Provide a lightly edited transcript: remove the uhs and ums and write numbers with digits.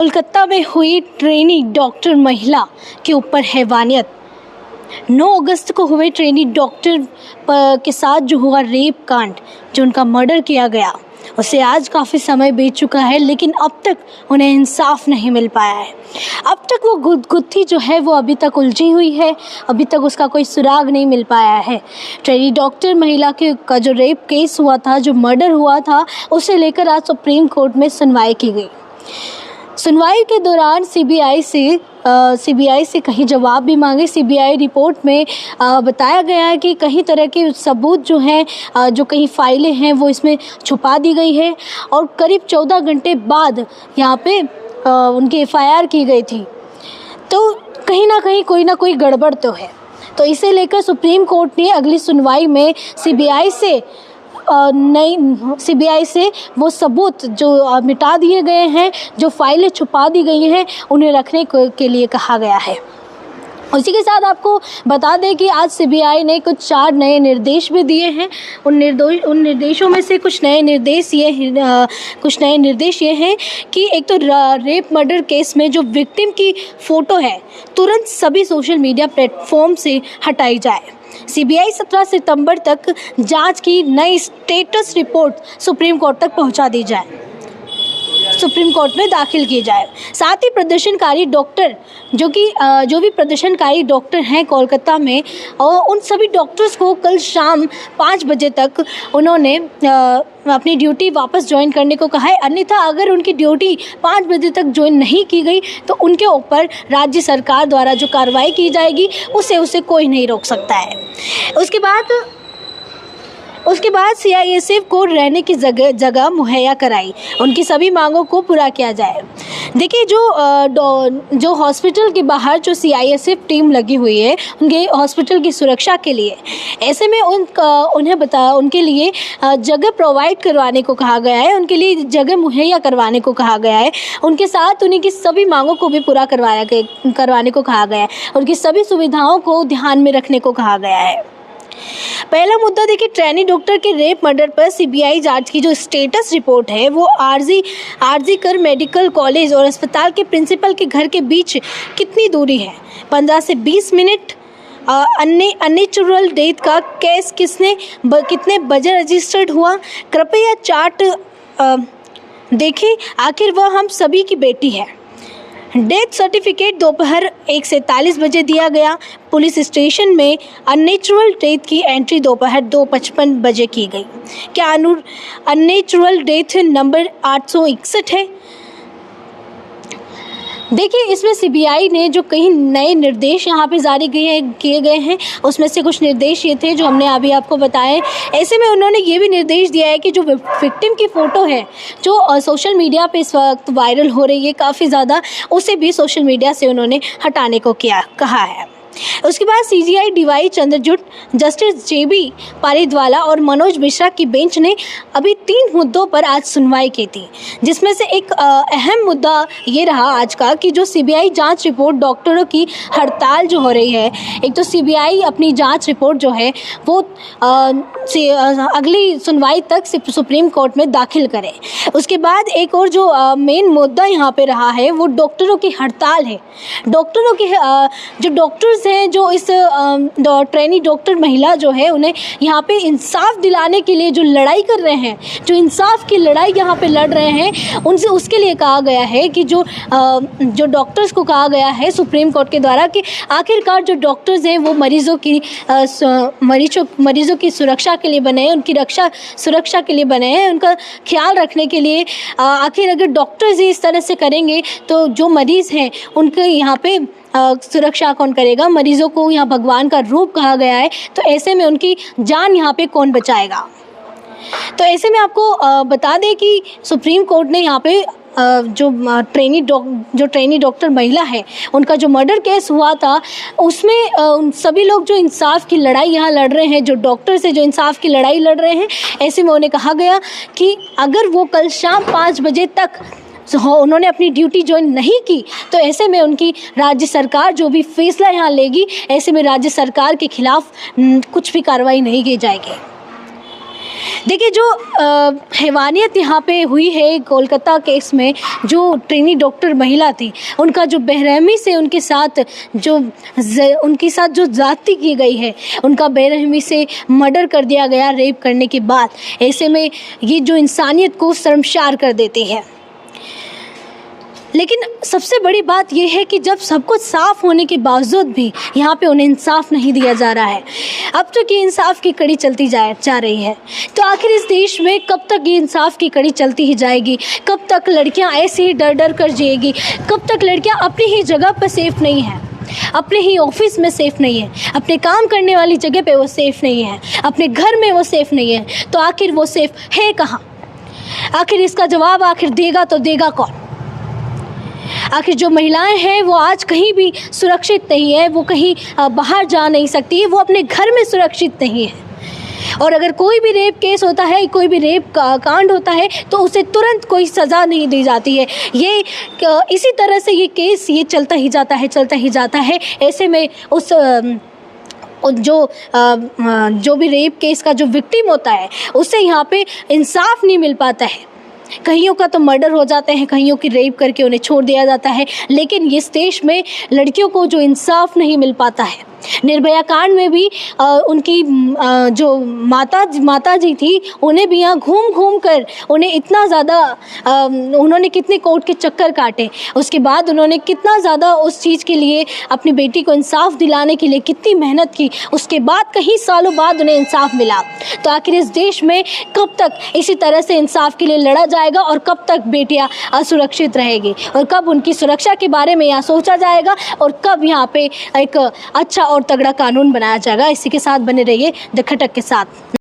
कोलकाता में हुई trainee doctor महिला के ऊपर हैवानियत। 9 अगस्त को हुए ट्रेनी डॉक्टर के साथ जो हुआ रेप कांड, जो उनका मर्डर किया गया, उसे आज काफ़ी समय बीत चुका है, लेकिन अब तक उन्हें इंसाफ नहीं मिल पाया है। अब तक वो गुत्थी जो है वो अभी तक उलझी हुई है, अभी तक उसका कोई सुराग नहीं मिल पाया है। ट्रेनी डॉक्टर महिला का जो रेप केस हुआ था, जो मर्डर हुआ था, उसे लेकर आज सुप्रीम कोर्ट में सुनवाई की गई। सुनवाई के दौरान सीबीआई से कहीं जवाब भी मांगे। सीबीआई रिपोर्ट में बताया गया है कि कहीं तरह के सबूत जो हैं, जो कहीं फाइलें हैं, वो इसमें छुपा दी गई है और करीब 14 घंटे बाद यहाँ पे उनकी एफआईआर की गई थी। तो कहीं ना कहीं कोई ना कोई गड़बड़ तो है। तो इसे लेकर सुप्रीम कोर्ट ने अगली सुनवाई में सीबीआई से वो सबूत जो मिटा दिए गए हैं, जो फाइलें छुपा दी गई हैं, उन्हें रखने के लिए कहा गया है। उसी के साथ आपको बता दें कि आज सीबीआई ने कुछ 4 नए निर्देश भी दिए हैं। उन निर्देशों में से कुछ नए निर्देश ये हैं कि एक तो रेप मर्डर केस में जो विक्टिम की फ़ोटो है, तुरंत सभी सोशल मीडिया प्लेटफॉर्म से हटाई जाए। सीबीआई 17 सितंबर तक जांच की नई स्टेटस रिपोर्ट सुप्रीम कोर्ट तक पहुंचा दी जाए, सुप्रीम कोर्ट में दाखिल की जाए। साथ ही प्रदर्शनकारी डॉक्टर जो भी प्रदर्शनकारी डॉक्टर हैं कोलकाता में, और उन सभी डॉक्टर्स को कल शाम 5 बजे तक उन्होंने अपनी ड्यूटी वापस ज्वाइन करने को कहा है। अन्यथा अगर उनकी ड्यूटी 5 बजे तक ज्वाइन नहीं की गई तो उनके ऊपर राज्य सरकार द्वारा जो कार्रवाई की जाएगी उसे कोई नहीं रोक सकता है। उसके बाद सीआईएसएफ को रहने की जगह मुहैया कराई, उनकी सभी मांगों को पूरा किया जाए। देखिए, जो हॉस्पिटल के बाहर जो सीआईएसएफ टीम लगी हुई है, उनके हॉस्पिटल की सुरक्षा के लिए, ऐसे में उनके लिए जगह प्रोवाइड करवाने को कहा गया है, उनके लिए जगह मुहैया करवाने को कहा गया है। उनके साथ उन्हीं की सभी मांगों को भी पूरा करवाने को कहा गया है, उनकी सभी सुविधाओं को ध्यान में रखने को कहा गया है। पहला मुद्दा देखिए, ट्रेनी डॉक्टर के रेप मर्डर पर सीबीआई जांच की जो स्टेटस रिपोर्ट है वो आरजी कर मेडिकल कॉलेज और अस्पताल के प्रिंसिपल के घर के बीच कितनी दूरी है, 15 से 20 मिनट। अननेचुरल डेथ का केस कितने बजे रजिस्टर्ड हुआ, कृपया चार्ट देखें, आखिर वह हम सभी की बेटी है। डेथ सर्टिफिकेट दोपहर 1:43 बजे दिया गया। पुलिस स्टेशन में अननेचुरल डेथ की एंट्री दोपहर 2:55 बजे की गई। क्या अननेचुरल डेथ नंबर 861 है? देखिए, इसमें सीबीआई ने जो कई नए निर्देश यहाँ पे जारी किए गए हैं, उसमें से कुछ निर्देश ये थे जो हमने अभी आपको बताए। ऐसे में उन्होंने ये भी निर्देश दिया है कि जो विक्टिम की फ़ोटो है, जो सोशल मीडिया पे इस वक्त वायरल हो रही है काफ़ी ज़्यादा, उसे भी सोशल मीडिया से उन्होंने हटाने को कहा है। उसके बाद सीजीआई डीवाई चंद्रचूड़, जस्टिस जेबी पारीवाला और मनोज मिश्रा की बेंच ने अभी 3 मुद्दों पर आज सुनवाई की थी, जिसमें से एक अहम मुद्दा ये रहा आज का कि जो सीबीआई जांच रिपोर्ट, डॉक्टरों की हड़ताल जो हो रही है, एक तो सीबीआई अपनी जांच रिपोर्ट जो है वो अगली सुनवाई तक सुप्रीम कोर्ट में दाखिल करे। उसके बाद एक और जो मेन मुद्दा यहाँ पे रहा है वो डॉक्टरों की हड़ताल है। डॉक्टरों की जो डॉक्टर्स हैं, जो इस ट्रेनी डॉक्टर महिला जो है, उन्हें यहाँ पे इंसाफ दिलाने के लिए जो लड़ाई कर रहे हैं, जो इंसाफ की लड़ाई यहाँ पे लड़ रहे हैं, उनसे उसके लिए कहा गया है कि जो डॉक्टर्स को कहा गया है सुप्रीम कोर्ट के द्वारा कि आखिरकार जो डॉक्टर्स हैं वो मरीज़ों की सुरक्षा के लिए बने हैं, उनकी सुरक्षा के लिए बने हैं, उनका ख्याल रखने के लिए। आखिर अगर डॉक्टर्स ही इस तरह से करेंगे तो जो मरीज़ हैं उनके यहाँ पे सुरक्षा कौन करेगा? मरीजों को यहाँ भगवान का रूप कहा गया है, तो ऐसे में उनकी जान यहाँ पे कौन बचाएगा? तो ऐसे में आपको बता दें कि सुप्रीम कोर्ट ने यहाँ पे जो ट्रेनी डॉक्टर महिला है, उनका जो मर्डर केस हुआ था, उसमें सभी लोग जो इंसाफ की लड़ाई यहाँ लड़ रहे हैं, जो डॉक्टर्स हैं जो इंसाफ की लड़ाई लड़ रहे हैं, ऐसे में उन्हें कहा गया कि अगर वो कल शाम 5 बजे तक उन्होंने अपनी ड्यूटी ज्वाइन नहीं की तो ऐसे में उनकी राज्य सरकार जो भी फैसला यहाँ लेगी, ऐसे में राज्य सरकार के खिलाफ कुछ भी कार्रवाई नहीं की जाएगी। देखिए जो हैवानियत यहाँ पे हुई है कोलकाता केस में, जो ट्रेनी डॉक्टर महिला थी उनका जो बेरहमी से उनके साथ उनके साथ जो ज़्यादती की गई है, उनका बेरहमी से मर्डर कर दिया गया रेप करने के बाद, ऐसे में ये जो इंसानियत को शर्मसार कर देती है। लेकिन सबसे बड़ी बात यह है कि जब सब कुछ साफ़ होने के बावजूद भी यहाँ पे उन्हें इंसाफ नहीं दिया जा रहा है। अब तक ये इंसाफ की कड़ी चलती जा रही है, तो आखिर इस देश में कब तक ये इंसाफ की कड़ी चलती ही जाएगी? कब तक लड़कियाँ ऐसे ही डर डर कर जिएगी? कब तक लड़कियाँ अपनी ही जगह पर सेफ़ नहीं हैं, अपने ही ऑफिस में सेफ़ नहीं है, अपने काम करने वाली जगह पे वो सेफ़ नहीं है, अपने घर में वो सेफ़ नहीं है, तो आखिर वो सेफ़ है कहाँ? आखिर इसका जवाब आखिर देगा तो देगा कौन? आखिर जो महिलाएं हैं वो आज कहीं भी सुरक्षित नहीं है, वो कहीं बाहर जा नहीं सकती, वो अपने घर में सुरक्षित नहीं है। और अगर कोई भी रेप केस होता है, कोई भी रेप कांड होता है, तो उसे तुरंत कोई सज़ा नहीं दी जाती है। ये इसी तरह से ये केस ये चलता ही जाता है। ऐसे में जो भी रेप केस का जो विक्टिम होता है उसे यहाँ पे इंसाफ नहीं मिल पाता है। कईयों का तो मर्डर हो जाते हैं, कईयों की रेप करके उन्हें छोड़ दिया जाता है, लेकिन इस देश में लड़कियों को जो इंसाफ नहीं मिल पाता है। निर्भया कांड में भी उनकी जो माता जी थी, उन्हें भी यहाँ घूम कर उन्हें इतना ज़्यादा उन्होंने कितने कोर्ट के चक्कर काटे, उसके बाद उन्होंने कितना ज़्यादा उस चीज़ के लिए अपनी बेटी को इंसाफ दिलाने के लिए कितनी मेहनत की, उसके बाद कई सालों बाद उन्हें इंसाफ मिला। तो आखिर इस देश में कब तक इसी तरह से इंसाफ के लिए लड़ा जाएगा और कब तक बेटियां असुरक्षित रहेगी, और कब उनकी सुरक्षा के बारे में यहाँ सोचा जाएगा, और कब यहाँ पे एक अच्छा और तगड़ा कानून बनाया जाएगा? इसी के साथ बने रहिए द खटक के साथ।